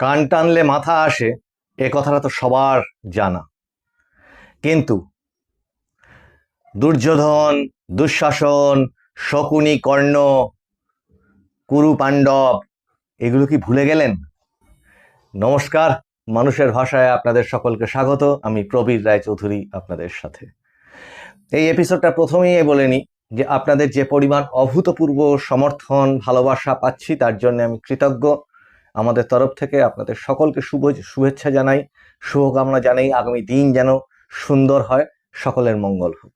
কান টানলে মাথা আসে, এ কথাটা তো সবার জানা। কিন্তু দুর্যোধন, দুঃশাসন, শকুনি, কর্ণ, কুরু, পাণ্ডব এগুলো কি ভুলে গেলেন? নমস্কার, মানুষের ভাষায় আপনাদের সকলকে স্বাগত। আমি প্রবীর রায়চৌধুরী আপনাদের সাথে। এই এপিসোডটা প্রথমেই বলে নিই যে আপনাদের যে পরিমাণ অভূতপূর্ব সমর্থন, ভালোবাসা পাচ্ছি তার জন্য আমি কৃতজ্ঞ। আমাদের তরফ থেকে আপনাদের সকলকে শুভেচ্ছা জানাই, শুভকামনা জানাই। আগামী দিন যেন সুন্দর হয়, সকলের মঙ্গল হোক।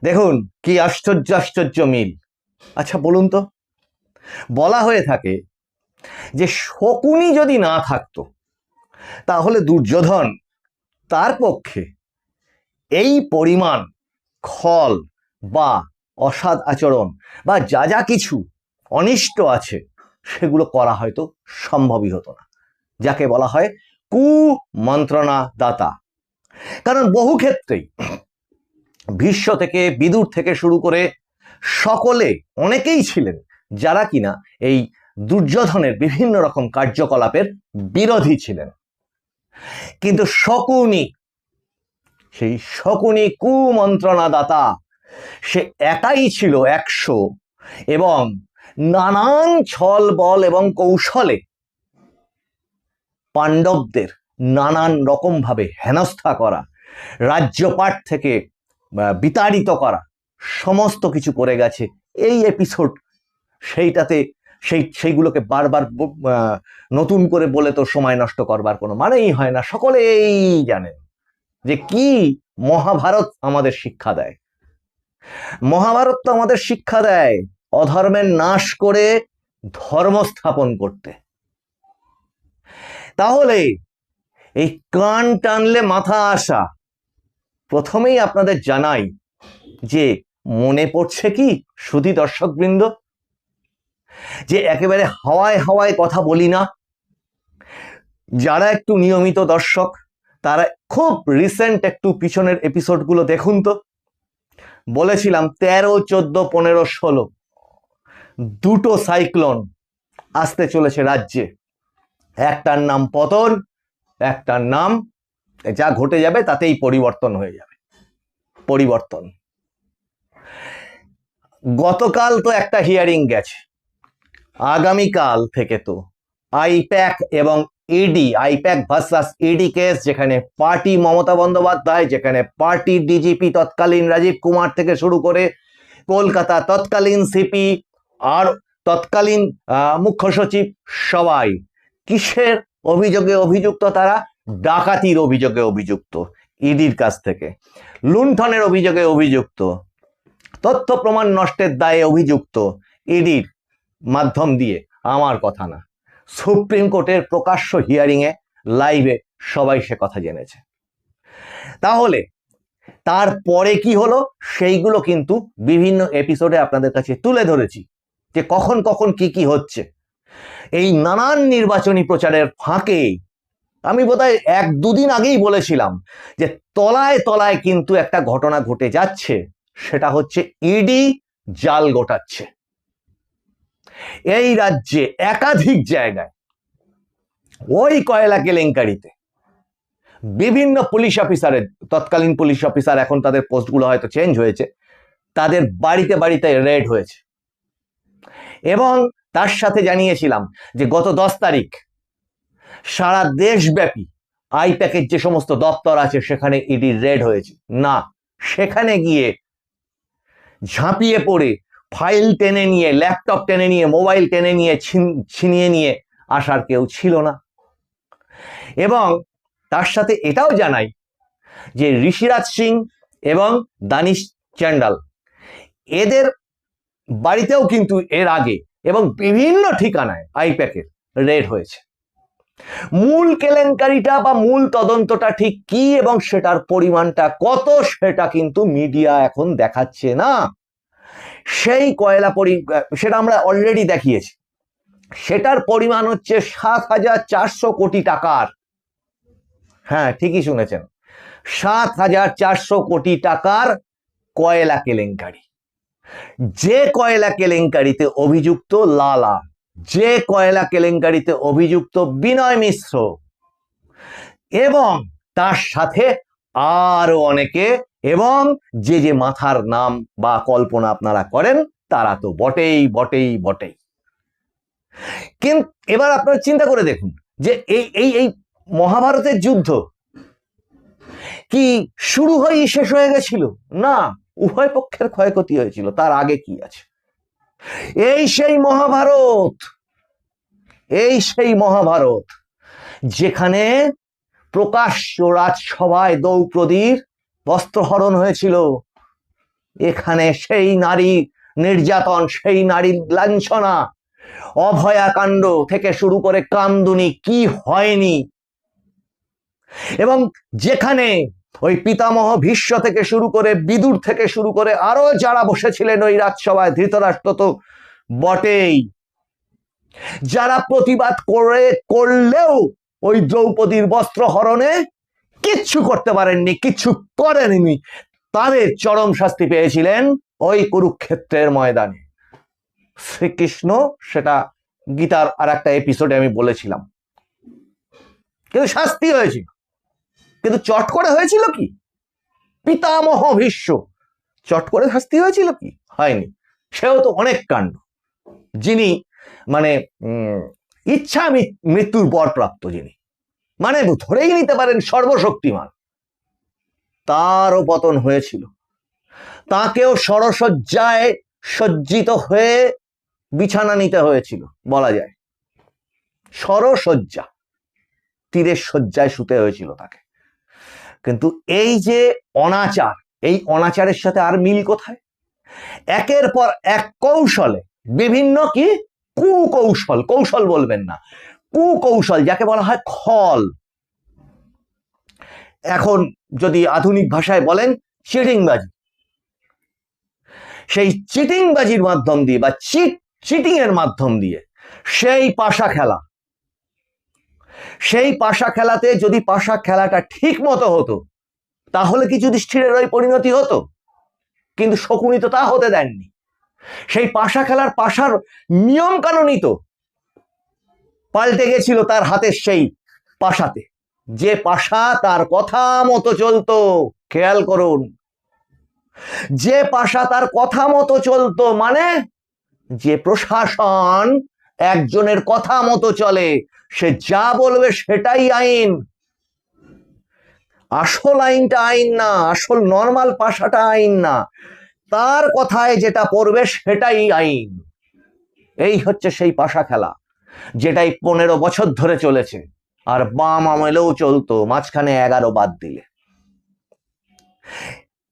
দেখুন কি আশ্চর্য আশ্চর্য মিল। আচ্ছা বলুন তো, বলা হয়ে থাকে যে শকুনি যদি না থাকতো তাহলে দুর্যোধন তার পক্ষে এই পরিমাণ খল বা অসৎ আচরণ বা যা যা কিছু অনিষ্ট আছে সেগুলো করা হয়তো সম্ভবই হতো না, যাকে বলা হয় কুমন্ত্রণা দাতা। কারণ বহু ক্ষেত্রেই ভীষ্ম থেকে বিদুর থেকে শুরু করে সকলে অনেকেই ছিলেন যারা কিনা এই দুর্যোধনের বিভিন্ন রকম কার্যকলাপের বিরোধী ছিলেন। কিন্তু শকুনি, সেই শকুনি কুমন্ত্রণা দাতা, সে একাই ছিল 100 এবং নানান ছল বল এবং কৌশলে পাণ্ডবদের নানান রকম ভাবে হেনস্থা করা, রাজ্যপাট থেকে বিতাড়িত করা, সমস্ত কিছু করে গেছে। এই এপিসোড সেইটাতে সেইগুলোকে বারবার নতুন করে বলে তো সময় নষ্ট করবার কোনো মানেই হয় না। সকলেই জানেন যে কি মহাভারত আমাদের শিক্ষা দেয়। মহাভারত তো আমাদের শিক্ষা দেয় অধর্মের নাশ করে ধর্ম স্থাপন করতে। তাহলে এই কান টানলে মাথা আসা, প্রথমেই আপনাদের জানাই যে মনে পড়ছে কি সুধী দর্শকবৃন্দ, যে একেবারে হাওয়ায় হাওয়ায় কথা বলি না। যারা একটু নিয়মিত দর্শক তারা খুব রিসেন্ট একটু পিছনের এপিসোডগুলো দেখুন তো। বলেছিলাম 13, 14, 15, 16 দুটো সাইক্লোন আসতে চলেছে রাজ্যে। একটার নাম পতন, একটার নাম যা ঘটে যাবে তাতেই পরিবর্তন হয়ে যাবে। পরিবর্তন। গতকাল তো একটা হিয়ারিং গেছে, আগামীকাল থেকে তো আইপ্যাক এবং ED, IPAC versus ED case, যেখানে পার্টি মমতা বন্দ্যোপাধ্যায়, যেখানে পার্টি ডিজিপি তৎকালীন রাজীব কুমার থেকে শুরু করে কলকাতা তৎকালীন সিপি আর তৎকালীন মুখ্য সচিব, সবাই কিসের অভিযোগে অভিযুক্ত? তারা ডাকাতির অভিযোগে অভিযুক্ত ইডির কাছ থেকে, লুণ্ঠনের অভিযোগে অভিযুক্ত, তথ্য প্রমাণ নষ্টের দায়ে অভিযুক্ত ইডির মাধ্যম দিয়ে। আমার কথা না, সুপ্রিম কোর্টের প্রকাশ্য হিয়ারিংয়ে লাইভে সবাই সে কথা জেনেছে। তাহলে তারপরে কি হলো সেইগুলো কিন্তু বিভিন্ন এপিসোডে আপনাদের কাছে তুলে ধরেছি যে কখন কখন কি কি হচ্ছে। এই নানান নির্বাচনী প্রচারের ফাঁকে আমি বোধহয় 1-2 দিন আগেই বলেছিলাম যে তলায় তলায় কিন্তু একটা ঘটনা ঘটে যাচ্ছে, সেটা হচ্ছে ইডি জাল গোটাচ্ছে। এই রাজ্যে একাধিক জায়গায় ওই কয়লা কেলেঙ্কারিতে বিভিন্ন পুলিশ অফিসারের, তৎকালীন পুলিশ অফিসার, এখন তাদের পোস্টগুলো হয়তো চেঞ্জ হয়েছে, তাদের বাড়িতে বাড়িতে রেড হয়েছে। এবং তার সাথে জানিয়েছিলাম যে গত 10 তারিখ সারা দেশব্যাপী আইপ্যাকের যে সমস্ত দপ্তর আছে সেখানে ইডি রেড হয়েছে। না, সেখানে গিয়ে ঝাঁপিয়ে পড়ে ফাইল টেনে নিয়ে, ল্যাপটপ টেনে নিয়ে, মোবাইল টেনে নিয়ে ছিনিয়ে নিয়ে আসার কেউ ছিল না। এবং তার সাথে এটাও জানাই যে ঋষিরাজ সিং এবং দানিশ চ্যান্ডাল, এদের বাড়িতেও কিন্তু এর আগে এবং বিভিন্ন ঠিকানায় আইপ্যাকের রেড হয়েছে। মূল কেলেঙ্কারিটা বা মূল তদন্তটা ঠিক কি এবং সেটার পরিমাণটা কত সেটা কিন্তু মিডিয়া এখন দেখাচ্ছে না। সেই কয়লা সেটা আমরা অলরেডি দেখিয়েছি। সেটার পরিমাণ হচ্ছে 7,400 কোটি টাকার। হ্যাঁ, ঠিকই শুনেছেন, 7,400 কোটি টাকার কয়লা কেলেঙ্কারি। যে কয়লা কেলেঙ্কারিতে অভিযুক্ত লালা, যে কয়লা কেলেঙ্কারিতে অভিযুক্ত বিনয় মিশ্র এবং তার সাথে আরো অনেকে, এবং যে যে মাথার নাম বা কল্পনা আপনারা করেন তারা তো বটেই বটেই বটেই। কিন্তু এবার আপনারা চিন্তা করে দেখুন যে এই এই এই মহাভারতের যুদ্ধ কি শুরু হয়েই শেষ হয়ে গেছিল? না, উভয় পক্ষের ক্ষয়ক্ষতি হয়েছিল। তার আগে কি আছে? এই সেই মহাভারত, এই সেই মহাভারত যেখানে প্রকাশ্য রাজসভায় দ্রৌপদীর বস্ত্রহরণ হয়েছিল। এখানে সেই নারী নির্যাতন, সেই নারী লাঞ্ছনা, অভয়াকাণ্ড থেকে শুরু করে কামদুনি কি হয়নি। এবং যেখানে ওই পিতামহ ভীষ্ম থেকে শুরু করে বিদুর থেকে শুরু করে আরো যারা বসেছিলেন ওই রাজসভায়, ধৃতরাষ্ট্র তো বটেই, যারা প্রতিবাদ করলেও ওই দ্রৌপদীর বস্ত্র হরণে কিচ্ছু করতে পারেননি, কিচ্ছু করেননি, তাদের চরম শাস্তি পেয়েছিলেন ওই কুরুক্ষেত্রের ময়দানে। শ্রীকৃষ্ণ সেটা গীতার আর একটা এপিসোডে আমি বলেছিলাম, কিন্তু শাস্তি হয়েছিল। কিন্তু চট করে হয়েছিল কি? পিতামহ ভীষ্ম চট করে শাস্তি হয়েছিল কি? হয়নি। সেও তো অনেক কাণ্ড, যিনি মানে ইচ্ছা মৃত্যুর বরপ্রাপ্ত, যিনি মানে ধরেই নিতে পারেন সর্বশক্তিমান, তারও পতন হয়েছিল। তাকেও ষড়শয্যায় সজ্জিত হয়ে বিছানা নিতে হয়েছিল বলা যায়। ষড়শয্যা, তীরের শয্যায় শুতে হয়েছিল তাকে। কিন্তু এই যে অনাচার, এই অনাচারের সাথে আর মিল কোথায়? একের পর এক কৌশলে বিভিন্ন কি কুকৌশল, কৌশল বলবেন না, কুকৌশল যাকে বলা হয় খল, এখন যদি আধুনিক ভাষায় বলেন চিটিংবাজি, সেই চিটিংবাজির মাধ্যম দিয়ে বা চিটিং এর মাধ্যম দিয়ে সেই পাশা খেলা, সেই পাশা খেলাতে যদি পাশা খেলাটা ঠিক মতো হতো তাহলে কি যুধিষ্ঠিরের ওই পরিণতি হতো? কিন্তু শকুনি তো তা হতে দেননি। সেই পাশা খেলার পাশার নিয়ম কানুনই তো পাল্টে গেছিল তার হাতের সেই পাশাতে, যে পাশা তার কথা মতো চলতো। খেয়াল করুন, যে পাশা তার কথা মতো চলতো, মানে যে প্রশাসন একজনের কথা মতো চলে, সে যা বলবে সেটাই আইন। আসল আইনটা আইন না, আসল নর্মাল পাশাটা আইন না, তার কথায় যেটা পড়বে সেটাই আইন। এই হচ্ছে সেই পাশা খেলা, যেটাই 15 বছর ধরে চলেছে, আর বাম আমলেও চলতো, মাঝখানে 11 বাদ দিলে।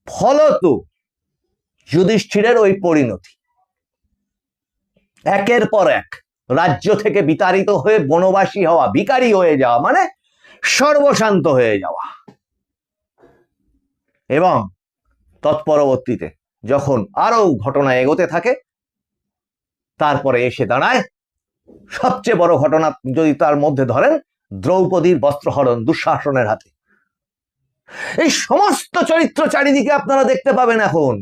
ফলত যুধিষ্ঠিরের ওই পরিণতি, একের পর এক রাজ্য থেকে বিতাড়িত হয়ে বনবাসী হওয়া, ভিখারি হয়ে যাওয়া, মানে সর্বশান্ত হয়ে যাওয়া। এবং তৎপরবর্তীতে যখন আরো ঘটনা এগোতে থাকে, তারপরে এসে দাঁড়ায় সবচেয়ে বড় ঘটনা, যদি তার মধ্যে ধরেন দ্রৌপদীর বস্ত্রহরণ দুঃশাসনের হাতে। এই সমস্ত চরিত্র চারিদিকে আপনারা দেখতে পাবেন। এখন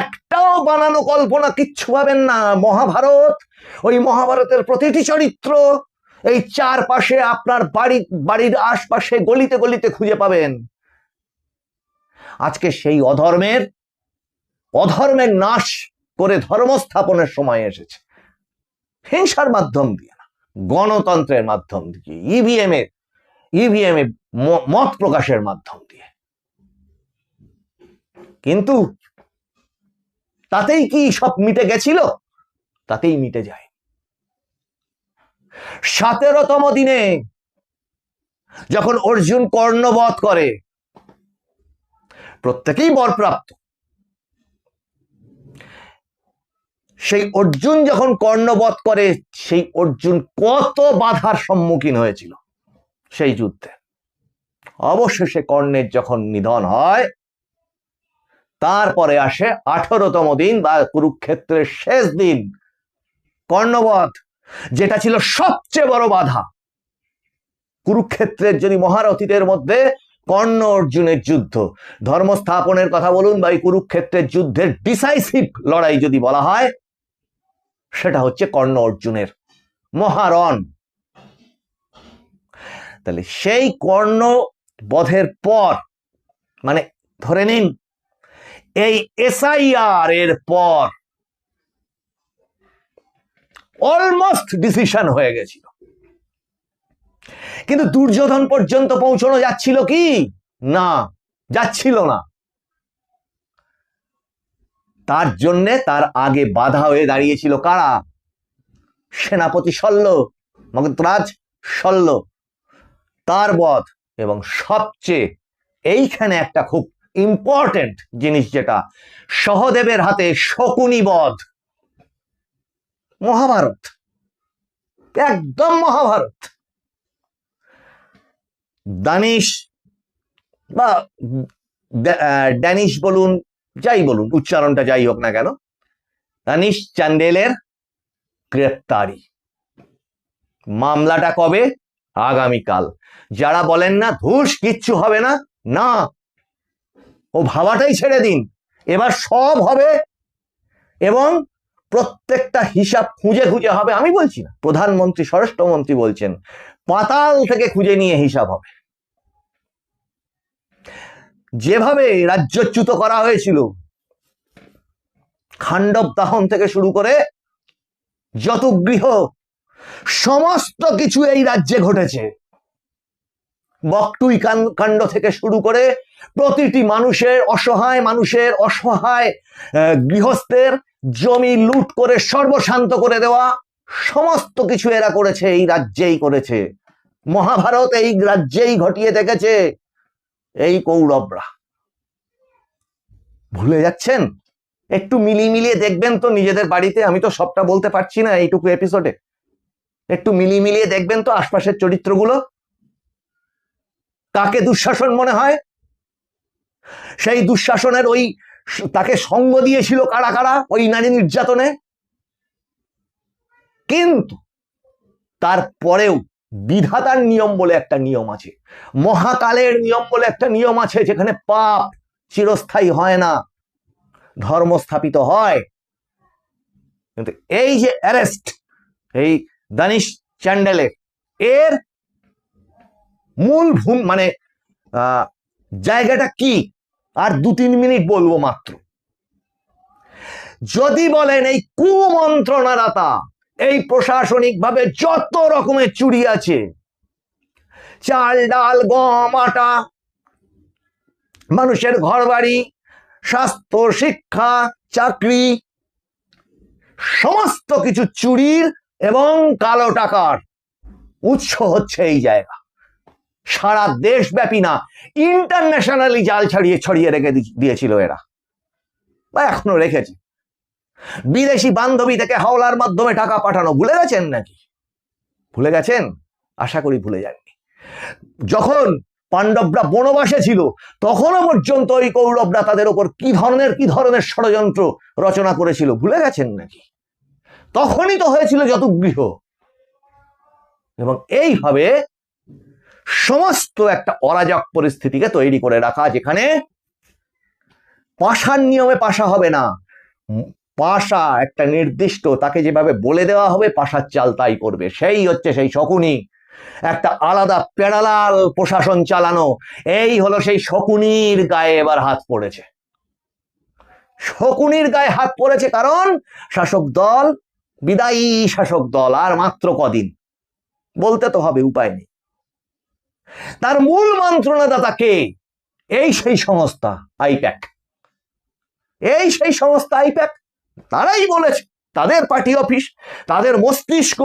একটাও বানানো কল্পনা কিচ্ছু পাবেন না। মহাভারত, ওই মহাভারতের প্রতিটি চরিত্র এই চারপাশে আপনার বাড়ির আশপাশে গলিতে গলিতে খুঁজে পাবেন। আজকে সেই অধর্মের নাশ করে ধর্ম স্থাপনের সময় এসেছে। হিংসার মাধ্যম দিয়ে না, গণতন্ত্রের মাধ্যম দিয়ে, ইভিএম এ মত প্রকাশের মাধ্যম দিয়ে। কিন্তু তাতেই কি সব মিটে গেছিল? তাতেই মিটে যায়। 17তম দিনে যখন অর্জুন কর্ণবধ করে, প্রত্যেকেই বরপ্রাপ্ত, সেই অর্জুন যখন কর্ণবধ করে, সেই অর্জুন কত বাধার সম্মুখীন হয়েছিল সেই যুদ্ধে। অবশেষে কর্ণের যখন নিধন হয়, তারপরে আসে 18তম দিন বা কুরুক্ষেত্রের শেষ দিন, কর্ণবধ, যেটা ছিল সবচেয়ে বড় বাধা। কুরুক্ষেত্রের যদি মহারথীদের মধ্যে কর্ণ অর্জুনের যুদ্ধ, ধর্ম স্থাপনের কথা বলুন বা এই কুরুক্ষেত্রের যুদ্ধের ডিসাইসিভ লড়াই যদি বলা হয়, সেটা হচ্ছে কর্ণ অর্জুনের মহারণ। তাহলে সেই কর্ণ বধের পর, মানে ধরে নিন এই এসআইআর এর পর অলমোস্ট ডিসিশন হয়ে গেছিল, কিন্তু দুর্যোধন পর্যন্ত পৌঁছানো যাচ্ছিল কি না? যাচ্ছিল না। তার জন্যে তার আগে বাধা হয়ে দাঁড়িয়েছিল কারা? সেনাপতি শল্য, মগধরাজ শল্য, তার বধ, এবং সবচেয়ে এইখানে একটা খুব ইম্পর্টেন্ট জিনিস, যেটা সহদেবের হাতে শকুনি বধ। মহাভারত, একদম মহাভারত। দানিশ বা ড্যানিশ বলুন, যাই বলুন, উচ্চারণটা যাই হোক না কেন, দানিশ চান্ডেলের গ্রেপ্তারি। মামলাটা কবে? আগামীকাল। যারা বলেন না ধুস কিচ্ছু হবে না, না, ও ভাবাটাই ছেড়ে দিন, এবার সব হবে, এবং প্রত্যেকটা হিসাব খুঁজে খুঁজে হবে। আমি বলছি না, প্রধানমন্ত্রী স্বরাষ্ট্রমন্ত্রী বলছেন পাতাল থেকে খুঁজে নিয়ে হিসাব হবে। যেভাবে রাজ্যচ্যুত করা হয়েছিল, খাণ্ডব দাহন থেকে শুরু করে যতগৃহ, সমস্ত কিছু এই রাজ্যে ঘটেছে। বকটুই কাণ্ড থেকে শুরু করে প্রতিটি মানুষের, অসহায় গৃহস্থের জমি লুট করে সর্বশান্ত করে দেওয়া, সমস্ত কিছু এরা করেছে, এই রাজ্যেই করেছে। মহাভারত এই রাজ্যেই ঘটিয়ে দেখেছে এই কৌরবরা। ভুলে যাচ্ছেন? একটু মিলিয়ে দেখবেন তো নিজেদের বাড়িতে। আমি তো সবটা বলতে পারছি না এইটুকু এপিসোডে। একটু মিলিয়ে দেখবেন তো আশপাশের চরিত্রগুলো। কাকে দুঃশাসন মনে হয়? সেই দুঃশাসনের ওই তাকে সঙ্গ দিয়েছিল কারা কারা ওই নারী নির্যাতনে? কিন্তু তারপরেও বিধাতার নিয়ম বলে একটা নিয়ম আছে, মহাকালের নিয়ম বলে একটা নিয়ম আছে, যেখানে পাপ চিরস্থায়ী হয় না, ধর্ম স্থাপিত হয়। কিন্তু এই যে অ্যারেস্ট, এই দানিশ চ্যান্ডেলের, এর মূল মানে জায়গাটা কি? আর 2-3 মিনিট বলবো মাত্র। যদি বলেন এই কুমন্ত্রণাদাতা, এই প্রশাসনিক ভাবে যত রকমের চুরি আছে, চাল ডাল গম আটা, মানুষের ঘরবাড়ি, স্বাস্থ্য, শিক্ষা, চাকরি, সমস্ত কিছু চুরির এবং কালো টাকার উৎস হচ্ছে এই জায়গা। সারা দেশব্যাপী না, ইন্টারন্যাশনালি জাল ছড়িয়ে রেখে দিয়েছিল এরা, বা এখনো রেখেছে। বিদেশি বান্ধবী থেকে হাওলার মাধ্যমে টাকা পাঠানো ভুলে গেছেন নাকি? ভুলে গেছেন? আশা করি ভুলে যাননি। যখন পাণ্ডবরা বনবাসে ছিল, তখনও পর্যন্ত ওই কৌরবরা তাদের উপর কি ধরনের ষড়যন্ত্র রচনা করেছিল ভুলে গেছেন নাকি? তখনই তো হয়েছিল যতগৃহ। এবং এইভাবে সমস্ত একটা অরাজক পরিস্থিতিকে তৈরি করে রাখা, যেখানে পাশার নিয়মে পাশা হবে না। পাশা একটা নির্দিষ্ট, তাকে যেভাবে বলে দেওয়া হবে পাশার চাল তাই করবে। সেই হচ্ছে সেই শকুনি, একটা আলাদা প্যারালাল প্রশাসন চালানো। এই হলো সেই শকুনির গায়ে এবার হাত পড়েছে। শকুনির গায়ে হাত পড়েছে কারণ শাসক দল, বিদায়ী শাসক দল আর মাত্র কদিন, বলতে তো হবে, উপায় নেই। তার মূল মন্ত্রণাদাতা কে? এই সেই সংস্থা আইপ্যাক। এই সেই সংস্থা আইপ্যাক, তারাই বলেছে, তাদের পার্টি অফিস, তাদের মস্তিষ্ক,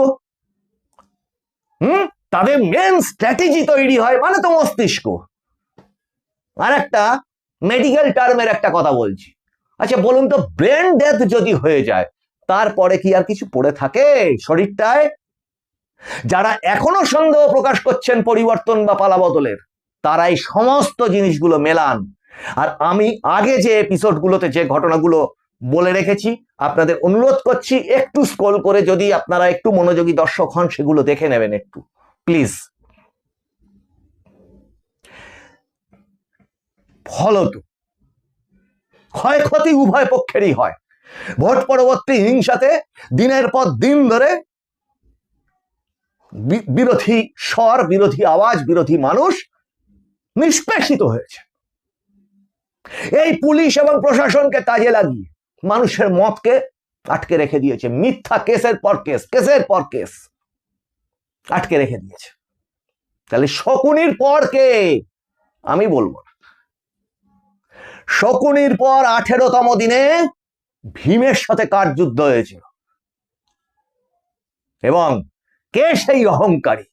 তাদের মেন স্ট্র্যাটেজি তৈরি হয় মানে তো মস্তিষ্ক। আর একটা মেডিকেল টার্মের একটা কথা বলছি, আচ্ছা বলুন তো, ব্রেন ডেথ যদি হয়ে যায় তারপরে কি আর কিছু পড়ে থাকে শরীরটায়? যারা এখনো সন্দেহ প্রকাশ করছেন পরিবর্তন বা পালাবদলের, তারাই সমস্ত জিনিসগুলো মেলান। আর আমি আগে যে এপিসোডগুলোতে যে ঘটনাগুলো বলে রেখেছি, আপনাদের অনুরোধ করছি একটু স্ক্রল করে, যদি আপনারা একটু মনোযোগী দর্শক হন, সেগুলো দেখে নেবেন একটু প্লিজ। ফলত ক্ষয়ক্ষতি উভয় পক্ষেরই হয়। ভোট পরবর্তী হিংসাতে দিনের পর দিন ধরে বিরোধী স্বর, বিরোধী আওয়াজ, বিরোধী মানুষ নিষ্পেষিত হয়েছে। এই পুলিশ এবং প্রশাসনকে কাজে লাগিয়ে মানুষের মতকে আটকে রেখে দিয়েছে, মিথ্যা কেসের পর কেস, কেসের পর কেস আটকে রেখে দিয়েছে। তাহলে শকুনির পর কে? আমি বলবো না। শকুনির পর 18তম দিনে ভীমের সাথে কার যুদ্ধ হয়েছিল, এবং কে সেই অহংকারী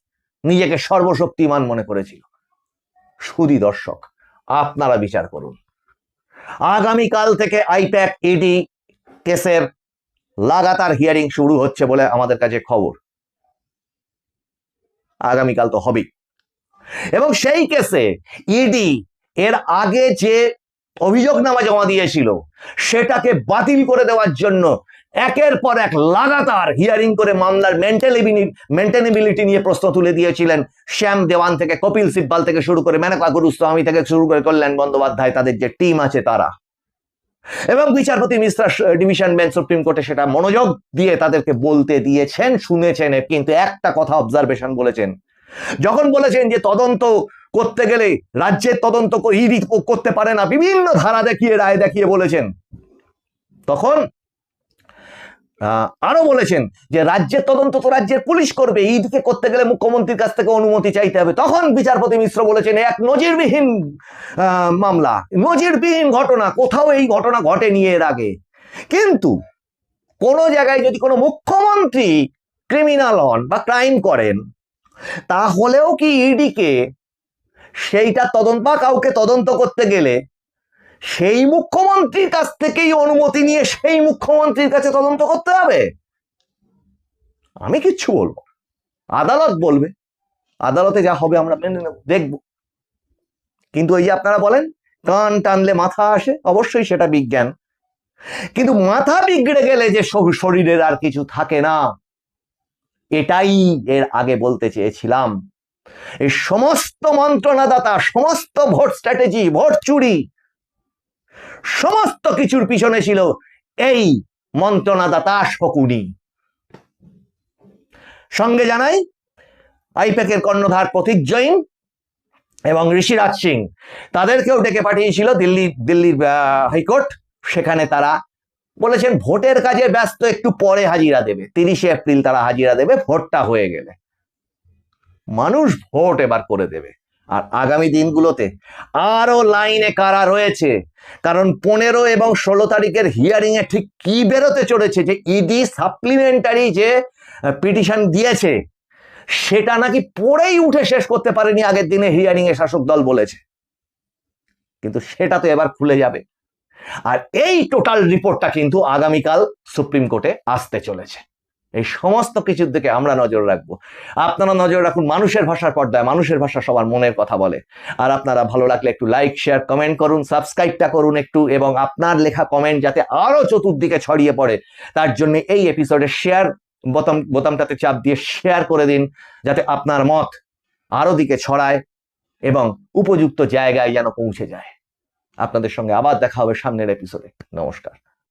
নিজেকে সর্বশক্তিমান মনে করেছিল? সুধী দর্শক, আপনারা বিচার করুন। আগামীকাল থেকে আইপ্যাক ইডি কেসের লাগাতার হিয়ারিং শুরু হচ্ছে বলে আমাদের কাছে খবর। আগামীকাল তো হবেই। এবং সেই কেসে ইডি এর আগে যে অভিযোগনামা জমা দিয়েছিল সেটাকে বাতিল করে দেওয়ার জন্য একের পর এক লাগাতার হিয়ারিং করে মামলার মেন্টেনেবিলিটি নিয়ে প্রশ্ন তুলে দিয়েছিলেন শ্যাম দেওয়ান থেকে কপিল সিব্বাল থেকে শুরু করে মেনকা গুরুস্বামী থেকে শুরু করে কল্যাণ বন্দ্যোপাধ্যায়, তাদের যে টিম আছে তারা, এবং বিচারপতি মিশ্রা ডিভিশন বেঞ্চ সুপ্রিম কোর্টে সেটা মনোযোগ দিয়ে তাদেরকে বলতে দিয়েছেন, শুনেছেন। কিন্তু একটা কথা অবজারভেশন বলেছেন, যখন বলেছেন যে তদন্ত করতে গেলে রাজ্যের তদন্ত ইডি করতে পারে না, বিভিন্ন ধারা দেখিয়ে রায় দেখিয়ে বলেছেন, তখন আরো বলেছেন যে রাজ্যের তদন্ত তো রাজ্যের পুলিশ করবে, ইডিকে করতে গেলে মুখ্যমন্ত্রীর কাছ থেকে অনুমতি চাইতে হবে। তখন বিচারপতি মিশ্র বলেছেন এক নজিরবিহীন মামলা, নজিরবিহীন ঘটনা, কোথাও এই ঘটনা ঘটেনি এর আগে। কিন্তু কোন জায়গায় যদি কোনো মুখ্যমন্ত্রী ক্রিমিনাল হন বা ক্রাইম করেন, তাহলেও কি ইডিকে সেইটা তদন্ত বা কাউকে তদন্ত করতে গেলে সেই মুখ্যমন্ত্রীর কাছ থেকেই অনুমতি নিয়ে সেই মুখ্যমন্ত্রীর কাছে তদন্ত করতে হবে? আমি কিচ্ছু বলবো, আদালত বলবে, আদালতে যা হবে আমরা মেনে নেব, দেখব। কিন্তু এই যে আপনারা বলেন কান টানলে মাথা আসে, অবশ্যই সেটা বিজ্ঞান, কিন্তু মাথা বিগড়ে গেলে যে শরীরের আর কিছু থাকে না, এটাই এর আগে বলতে চেয়েছিলাম। এই সমস্ত মন্ত্রণাদাতা, সমস্ত ভোট স্ট্র্যাটেজি, ভোট চুরি, সমস্ত কিছুর পিছনে ছিল এই মন্ত্রণাদাতা শকুনি। সঙ্গে জানাই আইপ্যাকের কর্ণধার প্রতীক জৈন এবং ঋষিরাজ সিং, তাদেরকেও ডেকে পাঠিয়েছিল দিল্লির হাইকোর্ট। সেখানে তারা বলেছেন ভোটের কাজে ব্যস্ত, একটু পরে হাজিরা দেবে, 30শে এপ্রিল তারা হাজিরা দেবে ভোটটা হয়ে গেলে। মানুষ ভোট এবার করে দেবে। আর আগামী দিনগুলোতে আরো লাইনে কারা রয়েছে, কারণ 15 এবং 16 তারিখের হিয়ারিং এ ঠিক কি বেরোতে চলেছে, যে ইডি সাপ্লিমেন্টারি যে পিটিশন দিয়েছে সেটা নাকি পড়েই উঠে শেষ করতে পারেনি আগের দিনে হিয়ারিং এ শাসক দল বলেছে, কিন্তু সেটা তো এবার খুলে যাবে। আর এই টোটাল রিপোর্টটা কিন্তু আগামীকাল সুপ্রিম কোর্টে আসতে চলেছে। এই সমস্ত কিছুর দিকে আমরা নজর রাখবো। আপনারা নজর রাখুন মানুষের ভাষার পর্দায়। মানুষের ভাষা সবার মনের কথা বলে। আর আপনারা ভালো লাগলে একটু লাইক, শেয়ার, কমেন্ট করুন, সাবস্ক্রাইবটা করুন একটু, এবং আপনার লেখা কমেন্ট যাতে আরো চতুর্দিকে ছড়িয়ে পড়ে তার জন্য এই এপিসোডে শেয়ার বোতামটাতে চাপ দিয়ে শেয়ার করে দিন, যাতে আপনার মত আরো দিকে ছড়ায় এবং উপযুক্ত জায়গায় যেন পৌঁছে যায়। আপনাদের সঙ্গে আবার দেখা হবে সামনের এপিসোডে। নমস্কার।